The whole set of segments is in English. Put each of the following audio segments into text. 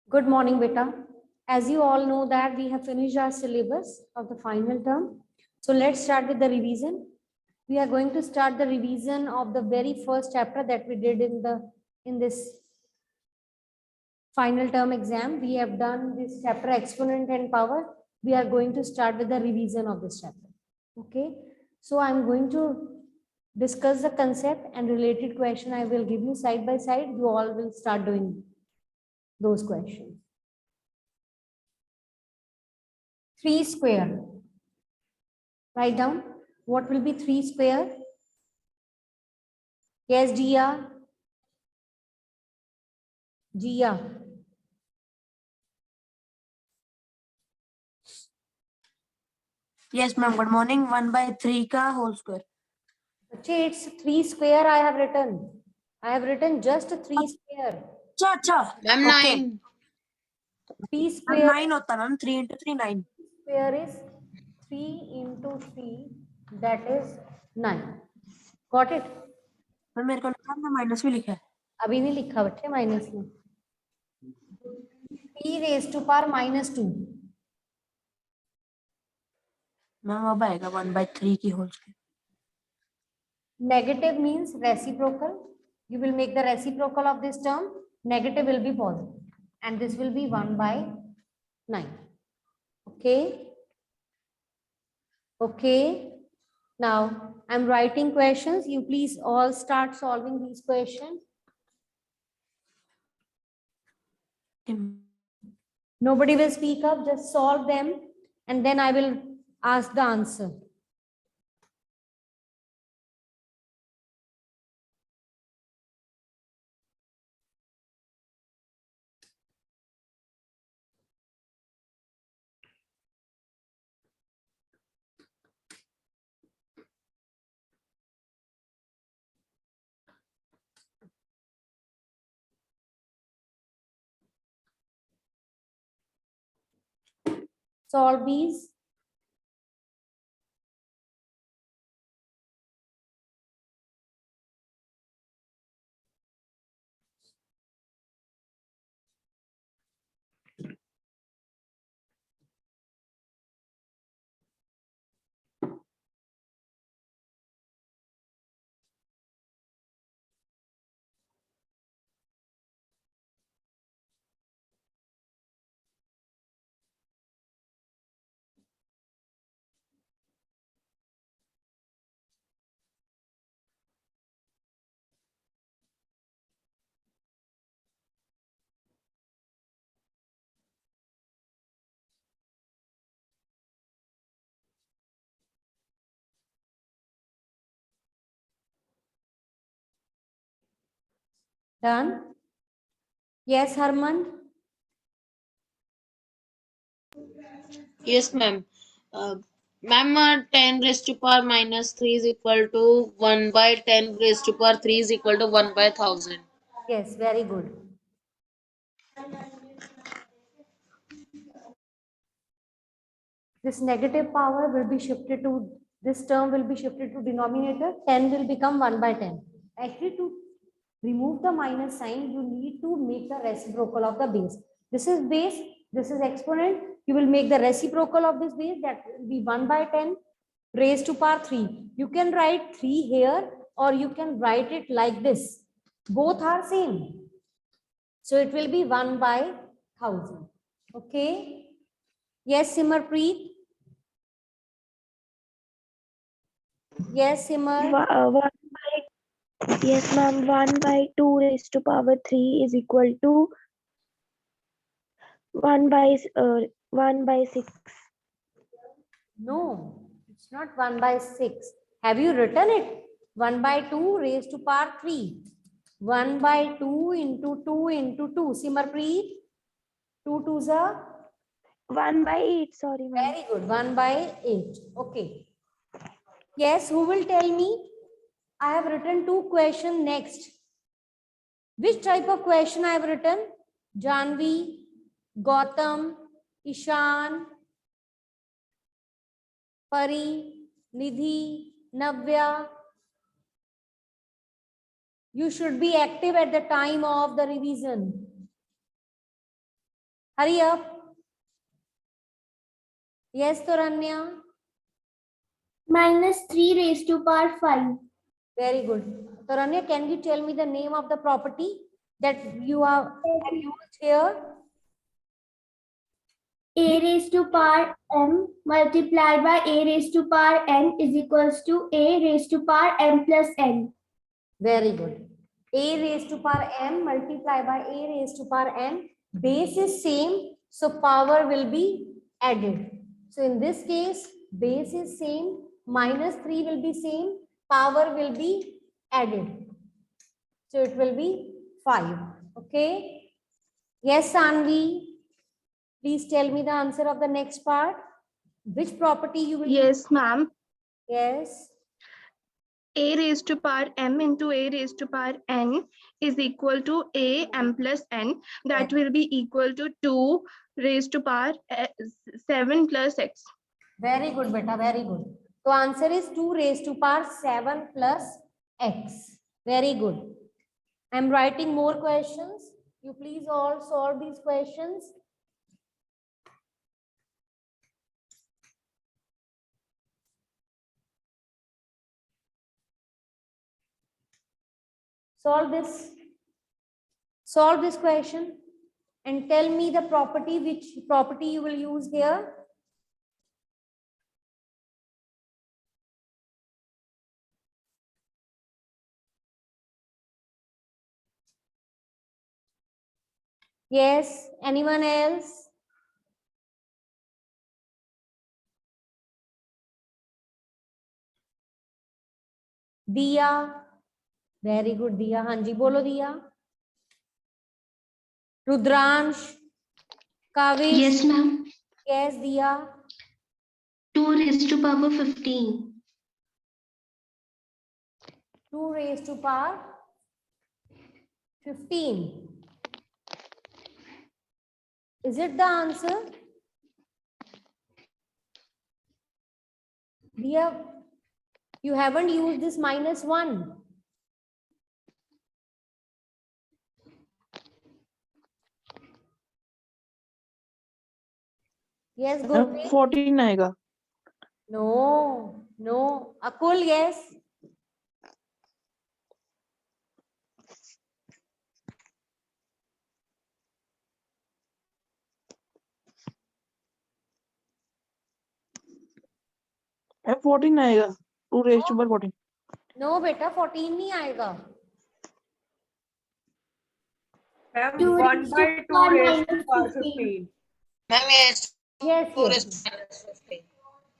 Good morning, beta. As you all know that we have finished our syllabus of the final term. So let's start with the revision. We are going to start the revision of the very first chapter that we did in this final term exam. We have done this chapter exponent and power. We are going to start with the revision of this chapter. Okay. So I'm going to discuss the concept and related question I will give you side by side. You all will start doing those questions. 3 square. Write down. What will be 3 square? Yes, Gia. Gia. Yes, ma'am. Good morning. 1/3 का whole square. Okay, it's 3 square I have written. I have written just 3 square. अच्छा. Ma'am, Okay. 9. 3 square. 9 होता ma'am. 3 into 3 9. Square is 3 into 3. That is 9. Got it? Ma'am मेरे को लिखा हमने minus भी लिखा है. अभी नहीं लिखा बच्चे माइनस में. 3 raised to power minus 2. Ma'am अब आएगा 1/3 की whole square. Negative means reciprocal. You will make the reciprocal of this term. Negative will be positive. And this will be 1/9. Okay. Okay. Now I'm writing questions. You please all start solving these questions. Nobody will speak up. Just solve them. And then I will ask the answer. Solve these. Done? Yes, Harman? Yes, ma'am. Ma'am, 10 raised to power minus 3 is equal to 1/10 raised to power 3 is equal to 1/1000. Yes, very good. This negative power will be shifted to, this term will be shifted to denominator. 10 will become 1/10. Actually, to remove the minus sign, you need to make the reciprocal of the base. This is base, this is exponent. You will make the reciprocal of this base, that will be 1/10 raised to power 3. You can write 3 here or you can write it like this. Both are same. So it will be 1/1000. Okay. Yes, Simarpreet. Yes, Simar. Yes, ma'am. 1/2 raised to power 3 is equal to 1/6. No, it's not 1/6. Have you written it? 1/2 raised to power 3. 1/2 into 2 into 2. Simarpreet. 2 2s are 1/8. Sorry, ma'am. very good. 1/8. Okay. Yes, who will tell me? I have written 2 questions next. Which type of question I have written? Janvi, Gautam, Ishan, Pari, Nidhi, Navya. You should be active at the time of the revision. Hurry up. Yes, Toranya. Minus 3 raised to power 5. Very good. Toranya, can you tell me the name of the property that you have used here? A raised to power m multiplied by a raised to power n is equals to a raised to power m plus n. Very good. A raised to power m multiplied by a raised to power n. Base is same, so power will be added. So in this case, base is same, minus 3 will be same, power will be added. So it will be 5. Okay. Yes, Sanvi. Please tell me the answer of the next part. Which property you will Yes, ma'am. Yes. A raised to power m into a raised to power n is equal to a m plus n. That will be equal to 2 raised to power 7 plus x. Very good, beta. Very good. So answer is 2 raised to power 7 plus x. Very good. I'm writing more questions. You please all solve these questions. Solve this. Solve this question and tell me the property, which property you will use here. Yes, anyone else? Diya. Very good, Diya. हाँ जी बोलो दिया. Rudransh. Kavish. Yes, ma'am. Yes, Diya. 2 raised to power 15. 2 raised to power 15. Is it the answer? Diya, you haven't used this minus 1. Yes, Gurpreet. 14 आएगा. No, no. Akul, yes. F14 आएगा. 2 raised to power 14. No, beta, 14 नहीं आएगा. Ma'am, 2 1 raised by to 2 power raised to minus power 15. 15. Ma'am, yes. Yes, 2 yes. raised to minus 15.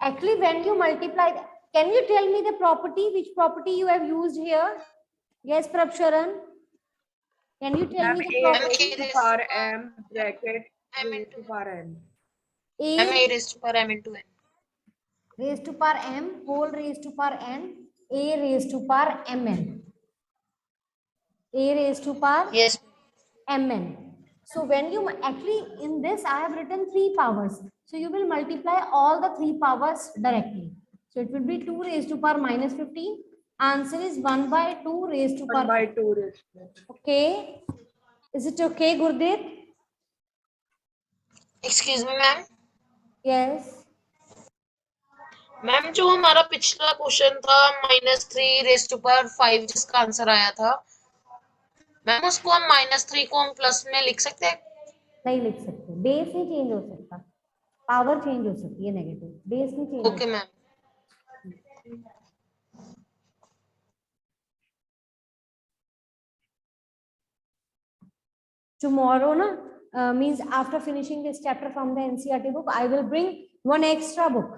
Actually, when you multiply, can you tell me the property, which property you have used here? Yes, Prabsharan. Can you tell Ma'am, me the A property? raised to power m bracket M raised into to power n. Ma'am, A a raised to power m into n. raised to power m whole raised to power n, a raised to power mn, a raised to power Yes. mn. So when you actually in this I have written 3 powers. So you will multiply all the 3 powers directly. So it will be 2 raised to power minus 15. Answer is 1 by 2 raised to 1 power. by 2 raised to power. Okay. Is it okay, Gurdeep? Excuse me, ma'am. Yes. Ma'am जो हमारा पिछला question था -3 rest to power 5 जिसका answer आया था ma'am उसको हम -3 को हम प्लस में लिख सकते हैं. नहीं लिख सकते. बेस नहीं चेंज हो सकता. पावर चेंज हो सकती है नेगेटिव. बेस नहीं change. Okay ma'am. Tomorrow na means after finishing this chapter from the NCERT book, I will bring one extra book,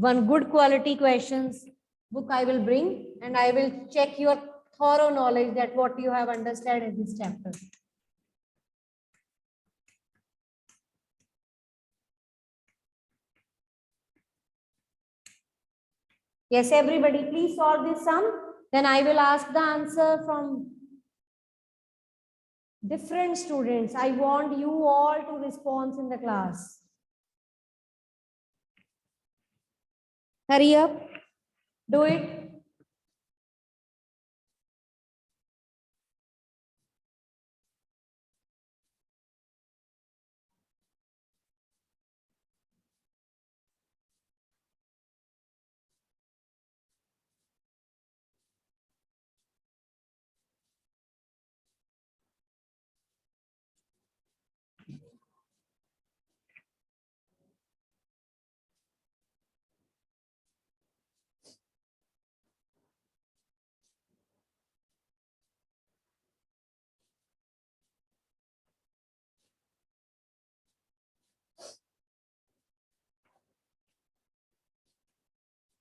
one good quality questions book I will bring, and I will check your thorough knowledge that what you have understood in this chapter. Yes, everybody, please solve this sum. Then I will ask the answer from different students. I want you all to respond in the class. Hurry up. Do it.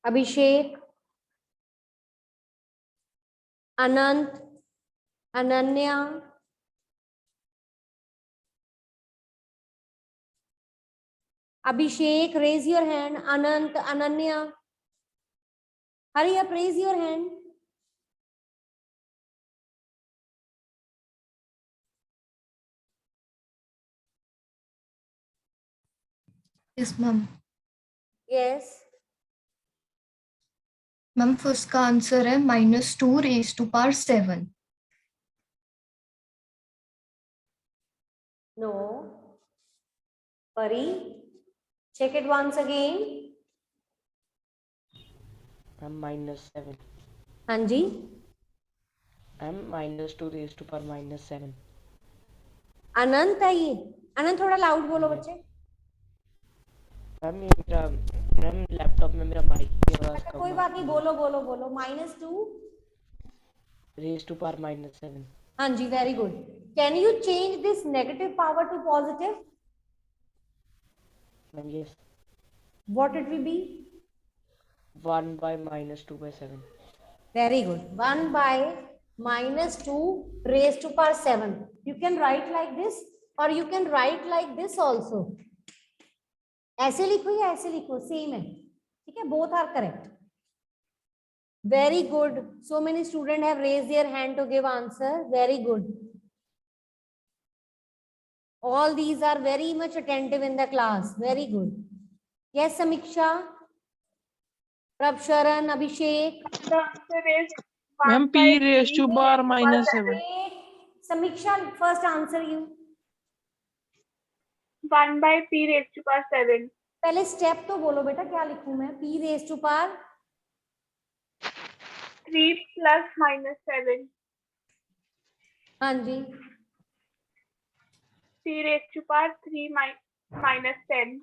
Abhishek, Anant, Ananya, Abhishek, raise your hand. Anant, Ananya, hurry up, raise your hand. Yes ma'am. Yes. Ma'am first का answer है -2 raise to power 7। No. Pari, check it once again. I'm -7. हाँ जी. I'm -2 raised to power -7. अनंत है ये. अनंत थोड़ा loud बोलो बच्चे. Ma'am मेरा ma'am laptop में मेरा माइक की आवाज अच्छा कम कोई बात नहीं, बोलो बोलो बोलो. -2 raised to power -7. हाँ जी, very good. Can you change this negative power to positive? Ma'am, yes. What it will be? 1 by -2/7. Very good. 1 by -2 raised to power 7. You can write like this or you can write like this also. ऐसे लिखो या ऐसे लिखो, same है. ठीक है, both are correct. Very good. So many students have raised their hand to give answer. Very good. All these are very much attentive in the class. Very good. Yes, Samiksha, Prabsharan, Abhishek. The answer is Ma'am, 1 by P raised to 3 power plus -7. Great. Samiksha, first answer you. 1 by P raised to power 7. पहले step तो बोलो बेटा, क्या लिखूं मैं? P raised to power 3 plus -7. हाँ जी. P raised to power 3 minus 10.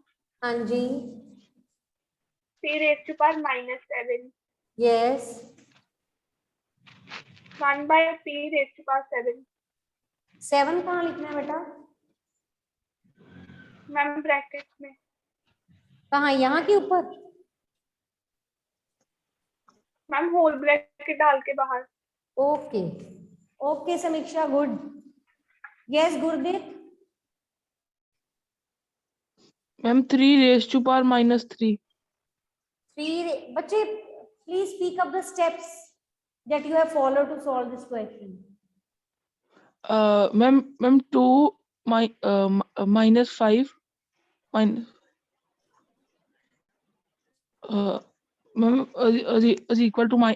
हाँ जी. P raised to power -7. Yes. 1 by P raised to power 7. 7 कहाँ लिखना है बेटा? मैम ब्रैकेट में. कहाँ? यहाँ के ऊपर? मैम होल ब्रैकेट डाल के बाहर. ओके ओके समीक्षा, good. Yes Gurdeep. Ma'am, 3 raised to power -3. 3 बच्चे please speak up the steps that you have followed to solve this question. Ma'am, 2 -5 minus ma'am is equal to my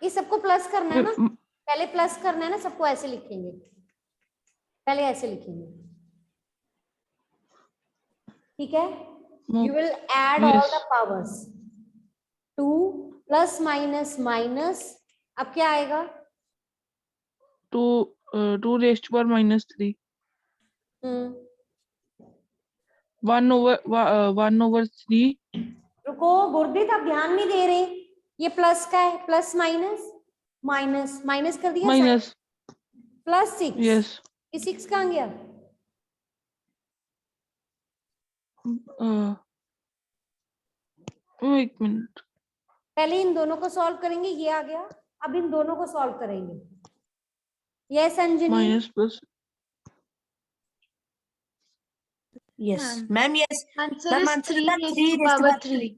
ये सबको plus करना है ना? पहले प्लस करना है ना, सबको ऐसे लिखेंगे. पहले ऐसे लिखेंगे. ठीक है? You will add all the powers. 2 plus minus minus. अब क्या आएगा? 2 raised to power -3. 1 over 3. रुको गुरदीप, आप ध्यान नहीं दे रहे. ये प्लस का है, प्लस माइनस माइनस माइनस कर दिया. Minus. +6. Yes. ये 6 कहाँ गया? एक मिनट. पहले इन दोनों को सॉल्व करेंगे, ये आ गया. अब इन दोनों को सॉल्व करेंगे. Yes Anjali. Minus plus. Yes, ma'am. Yes, Answer ma'am. is Answer 3 is raised 3 to raised to power power 3. 3.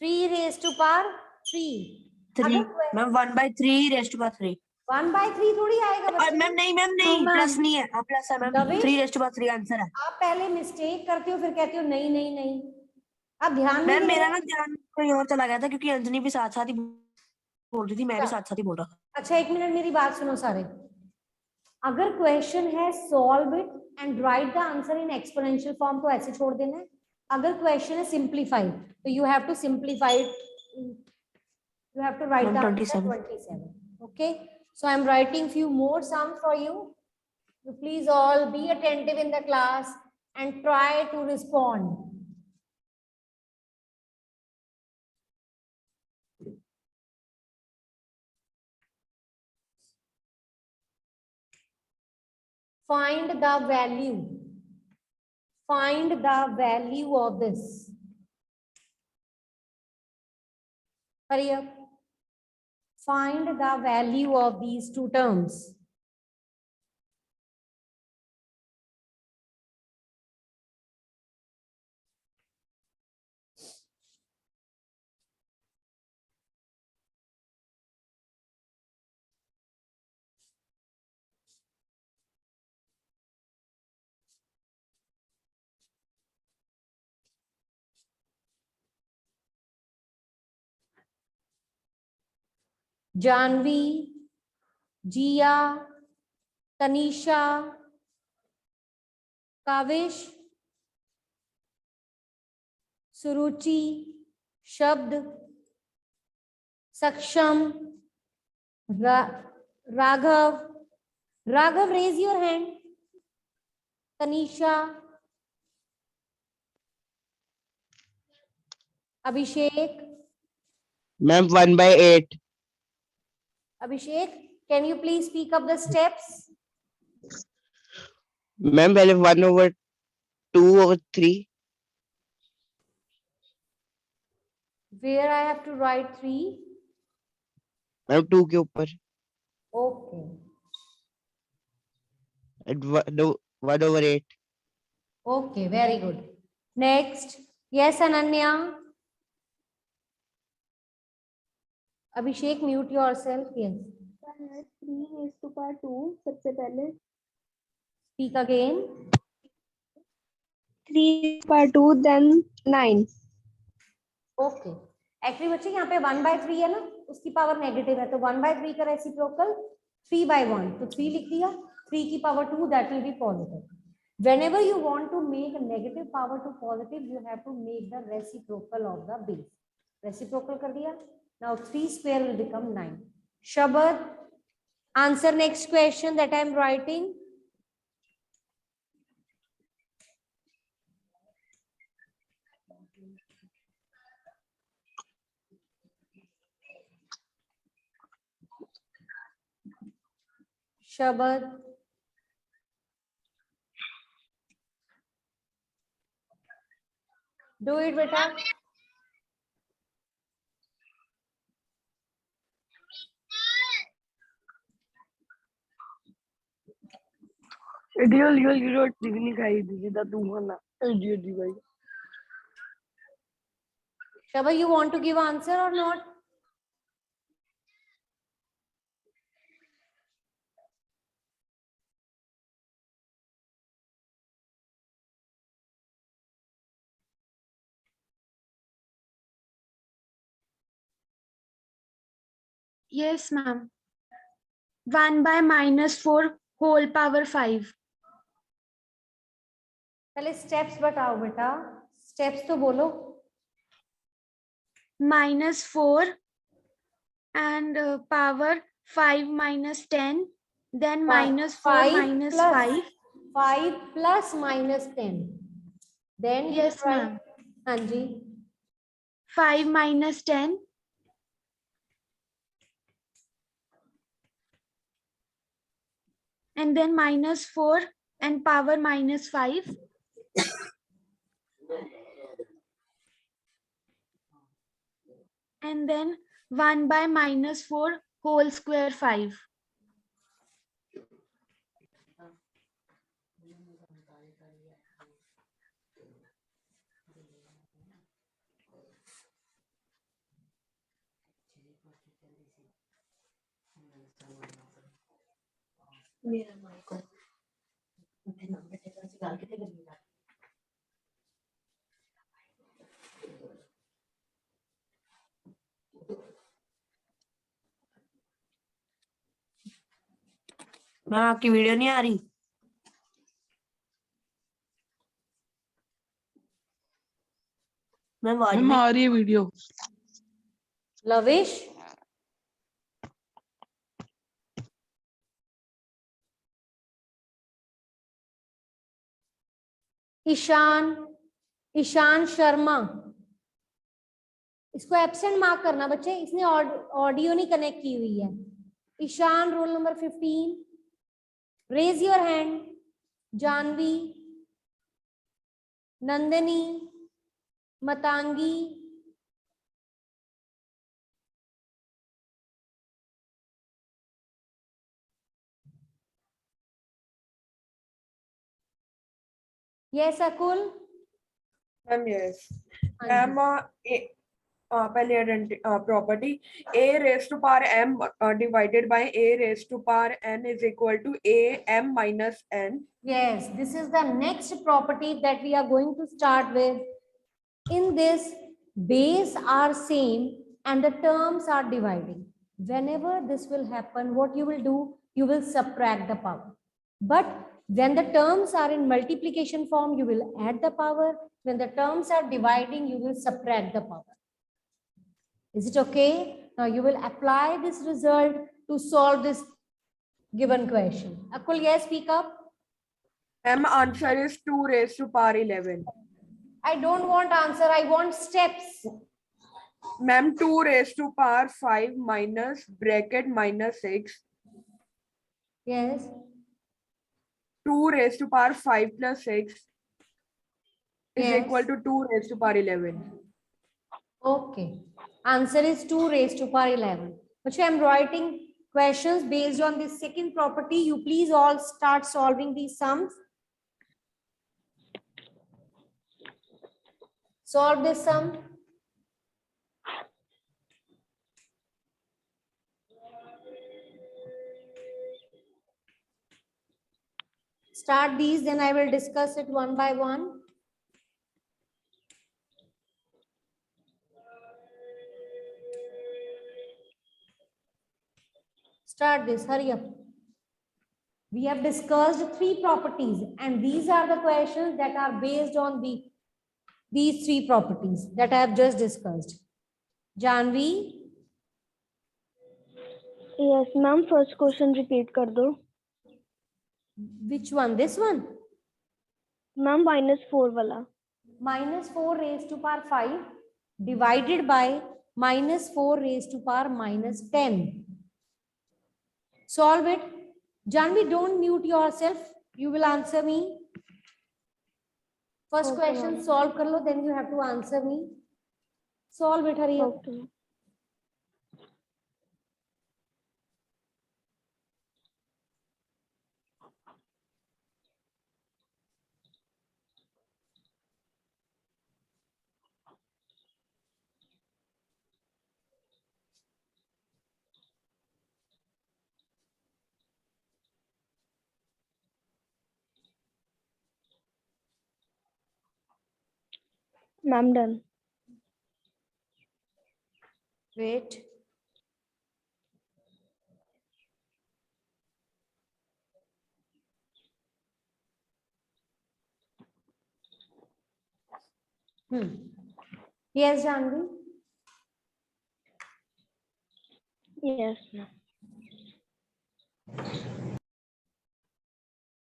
3 raised to power 3. 3. Ma'am, 1 by 3 raised to power 3. 1 by 3 थोड़ी आएगा और बच्चे. मैम नहीं, मैम नहीं, ma'am. प्लस नहीं है. Plus है ma'am. David? 3 raised to power 3 answer है. आप पहले मिस्टेक करते हो, फिर कहते हो नहीं नहीं नहीं. आप ध्यान नहीं मैम दे मेरा रहे. ना ध्यान कहीं और चला गया था क्योंकि अंजनी भी साथ साथ ही बोल रही थी, मैं भी साथ साथ ही बोल रहा था. अच्छा एक मिनट मेरी बात सुनो सारे. अगर क्वेश्चन है solve it and right the answer in exponential form तो ऐसे छोड़ देना है. अगर क्वेश्चन है सिंप्लीफाइड तो you have to simplify it. You have to write Ma'am, the 27. answer 27. Okay. So I am writing few more sums for you. So please all be attentive in the class and try to respond. Find the value. Find the value of this. Hurry up. Find the value of these two terms. Janvi, Jia, Tanisha, Kavish, Suruchi, Shabd, Saksham, Raghav. Raghav, raise your hand. Tanisha, Abhishek. Ma'am, 1/8. Abhishek, can you please speak up the steps? Ma'am, पहले 1/2/3. Where I have to write 3? Ma'am 2 के ऊपर Okay. and 1/8. Okay, very good. Next. Yes, Ananya. Abhishek, mute yourself. Yes. 3 raised to power 2 सबसे पहले. Speak again. 3 power 2, then 9. Okay actually बच्चे यहाँ पे 1/3 है ना, उसकी पावर नेगेटिव है, तो 1/3 का रेसिप्रोकल 3/1, तो 3 लिख दिया. 3 की power 2 that will be positive. Whenever you want to make a negative power to positive, you have to make the reciprocal of the base. Reciprocal कर दिया. Now 3 square will become 9. Shabad, answer next question that I am writing. Shabad. Do it, beta. Shabad, you want to give answer or not? Yes, ma'am. 1/-4 whole power 5. पहले steps बताओ बेटा, steps तो बोलो. -4 and power 5 minus 10, then -4 minus 5. 5 plus minus 10. Then Yes, ma'am. हाँ जी. 5 minus 10. And then -4 and power -5. And then 1/-4 whole square 5. Ma'am आपकी video नहीं आ रही? Ma'am आवाज मैम नहीं आ रही है वीडियो. लविश, ईशान, ईशान शर्मा, इसको एब्सेंट मार्क करना बच्चे, इसने ऑडियो नहीं कनेक्ट की हुई है. Ishaan, roll number 15. Raise your hand. Janvi, Nandini, Matangi, Yes, Akul. Ma'am yes हाँ मैम जी. पहले property a raised to power m divided by a raised to power n is equal to a m minus n. Yes, this is the next property that we are going to start with. In this, base are same and the terms are dividing. Whenever this will happen, what you will do, you will subtract the power. But when the terms are in multiplication form, you will add the power. When the terms are dividing, you will subtract the power. Is it okay? Now you will apply this result to solve this given question. Akul, yes, speak up. M answer is 2 raised to power 11. I don't want answer, I want steps. Ma'am, 2 raised to power 5 minus bracket minus 6. Yes. 2 raised to power 5 plus 6 is Yes. equal to 2 raised to power 11. Okay. Answer is 2 raised to power 11. But I am writing questions based on this second property. You please all start solving these sums. Solve this sum. Start these, then I will discuss it one by one. Start this, hurry up. We have discussed 3 properties and these are the questions that are based on these 3 properties that I have just discussed. Janvi? Yes, ma'am, first question repeat kar do. Which one? This one? Ma'am, -4 wala. -4 raised to power 5 divided by -4 raised to power -10. Solve it. Janvi, don't mute yourself. You will answer me. First Okay, question ma'am. solve kar lo, then you have to answer me. Solve it, hurry up. Okay. Ma'am, done. Wait. Yes, Janvi. Yes, ma'am.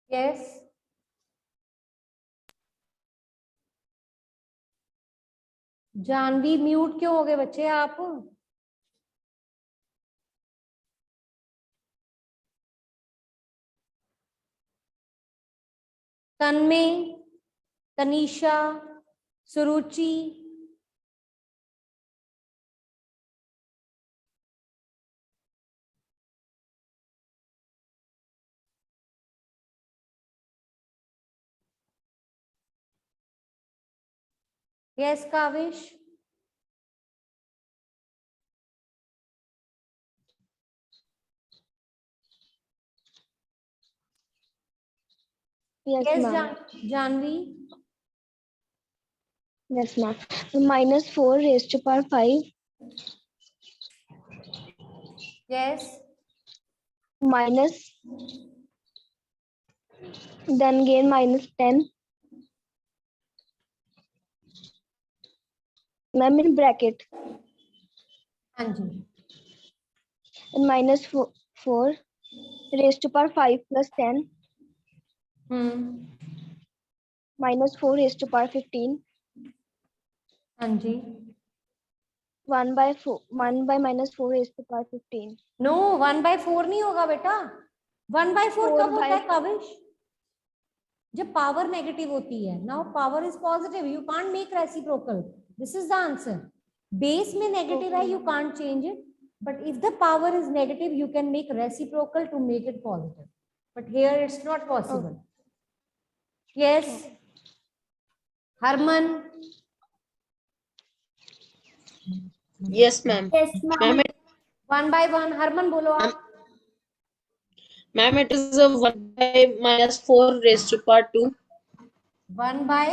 Yes. Janvi mute क्यों हो गए बच्चे आप? Tanmay, Tanisha, Suruchi, yes Kavish, Yes, yes ma'am. Janvi, Yes, ma'am. -4 raised to power 5 yes minus, then again -10. Ma'am, in bracket. हाँ जी, And -4 raised to power 5 plus 10 -4 raised to power 15. हाँ जी. 1 by -4 raised to power 15. No 1/4 नहीं होगा बेटा. 1/4 कब होता है काविश? जब पावर नेगेटिव होती है. Now power is positive, you can't make reciprocal. This is the answer. Base में नेगेटिव है, you can't change it, but if the power is negative you can make reciprocal to make it positive, but here it's not possible. Yes Harman, Yes, ma'am. Yes, ma'am. Ma'am, it, 1 by 1, Harman बोलो आप. ma'am, it is a 1 by minus 4 raised to power 2. 1 by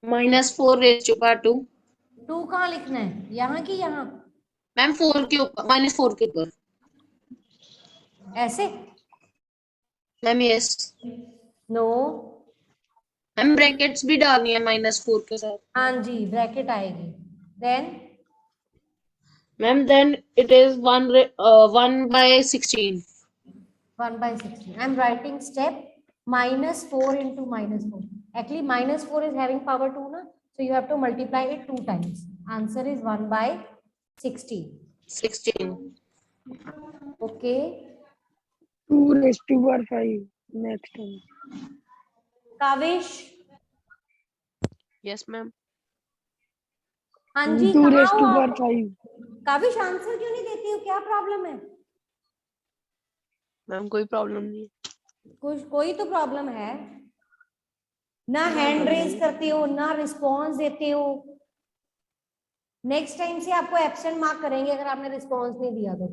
Minus 4 raised to power 2. 2 कहाँ लिखना है, यहाँ की यहाँ? Ma'am 4 के ऊपर, minus 4 के ऊपर. ऐसे? Ma'am yes. No. Ma'am brackets भी डालनी है minus 4 के साथ. हाँ जी, ब्रैकेट आएगी. Then ma'am then it is 1 by 16. 1 by 16. I'm writing step minus 4 into minus 4. Actually, minus 4 is having power 2, na? So you have to multiply it 2 times. Answer is 1 by 16. 16. Okay. 2 raised to power 5 next time. Kaavish, Yes, ma'am. हाँ जी, 2 कहाँ raised हो to power आप? 5. Kaavish answer क्यों नहीं देती हो, क्या problem है? मैम कोई प्रॉब्लम नहीं है. कुछ कोई तो प्रॉब्लम है ना. हैंड रेज करते हो ना, रिस्पॉन्स देते हो. नेक्स्ट टाइम से आपको एब्सेंट मार्क करेंगे अगर आपने रिस्पॉन्स नहीं दिया तो.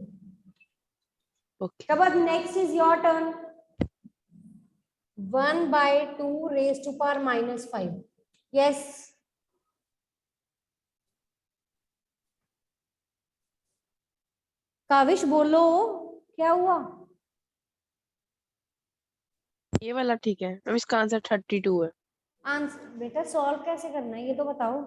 Okay. Shabad, next is your turn. 1 by 2 raised to power minus 5. Yes. Kaavish बोलो, क्या हुआ? ये वाला ठीक है मैम, इसका आंसर 32 है. आंसर बेटा सॉल्व कैसे करना है ये तो बताओ.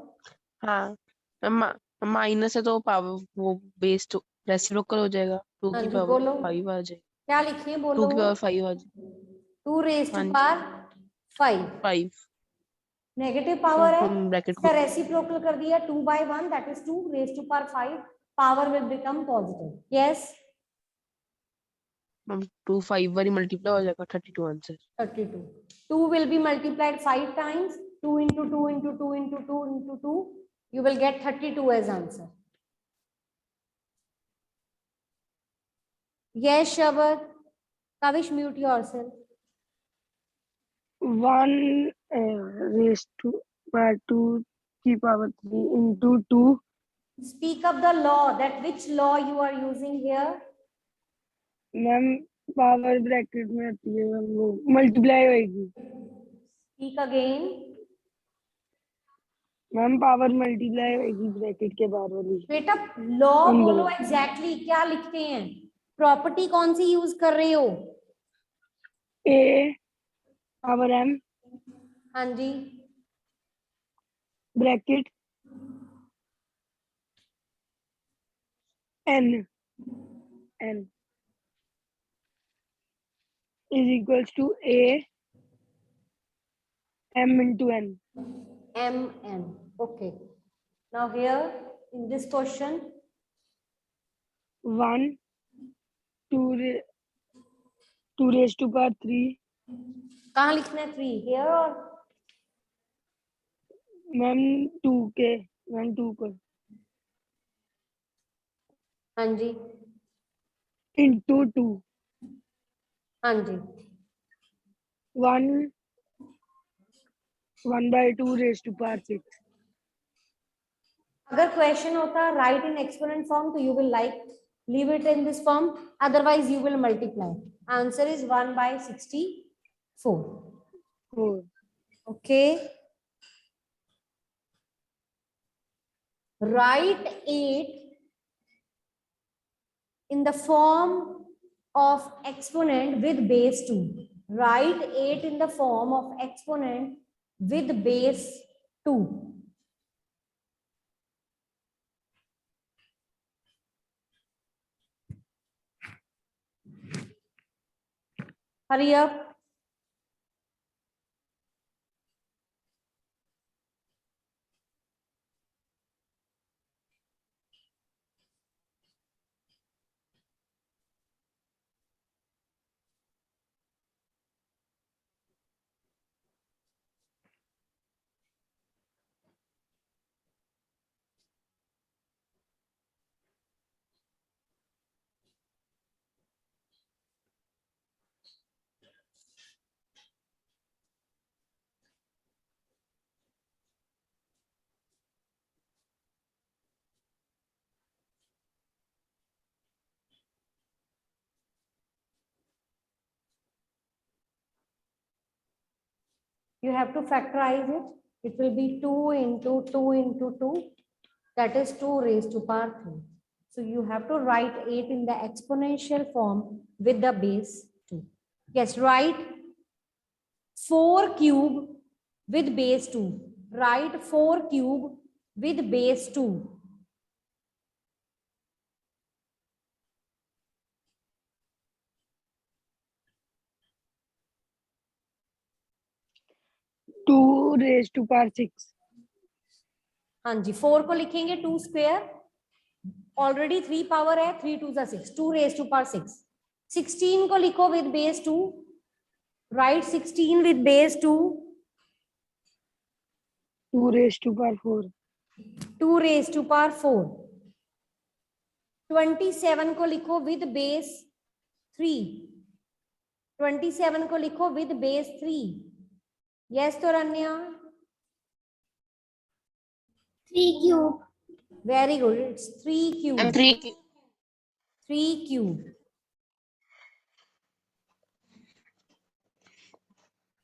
हाँ मैम, माइनस है तो पावर वो बेस तो रेसिप्रोकल हो जाएगा. 2 हाँ की जी, पावर बोलो 5 आ जाएगी. क्या लिखिए, 2 बोलो. की पावर 5 आ जाएगी. 2 raised to हाँ जी. power 5. 5. नेगेटिव पावर है, हम ब्रैकेट इसका को रेसिप्रोकल कर दिया. 2 by 1 that is 2 raised to power 5. Power will become positive. Yes. Ma'am 2 5 बारी मल्टीप्लाई हो जाएगा. 32 answer. 32. 2 will be multiplied 5 times. 2 into 2 into 2 into 2 into 2. You will get 32 as answer. Yes, Shabad. Kavish, mute yourself. 1 raised to power 2 की power 3 into 2. Speak up the law. That which law you are using here? Ma'am power bracket में आती है, वो multiply होएगी. Speak again. Ma'am power multiply होएगी bracket के बाहर वाली. बेटा लॉ अंदर. बोलो एग्जैक्टली क्या लिखते हैं. प्रॉपर्टी कौन सी यूज कर रहे हो? A पावर m हाँ जी. Bracket n is equals to A m into n. mn. Okay. Now here in this question 1 2 raised to power 3. कहाँ लिखना है 3? here और मैम 2 के मैम 2 को हाँ जी. into 2. हाँ जी. 1 by 2 raised to power 6. अगर क्वेश्चन होता राइट इन एक्सपोनेंट फॉर्म तो you will like leave it in this form, otherwise you will multiply. Answer is 1 by 64. 4. Okay. Write 8 in the form of exponent with base 2. Write 8 in the form of exponent with base 2. Hurry up. You have to factorize it. It will be 2 into 2 into 2. That is 2 raised to power 3. So you have to write 8 in the exponential form with the base 2. Yes, write 4 cube with base 2. Write 4 cube with base 2. Two raise to power 6. हाँ जी, 4 को लिखेंगे 2 square, already 3 power है, 3 2 जा 6, 2 raise to power 6. 16 को लिखो with base 2. Right 16 with base 2. 2 raise to power 4. 2 raise to power 4. 27 को लिखो with base 3. 27 को लिखो विद बेस 3. यस तो रन्या, 3 cube. Very good, it's 3 I'm cube. 3. 3 cube.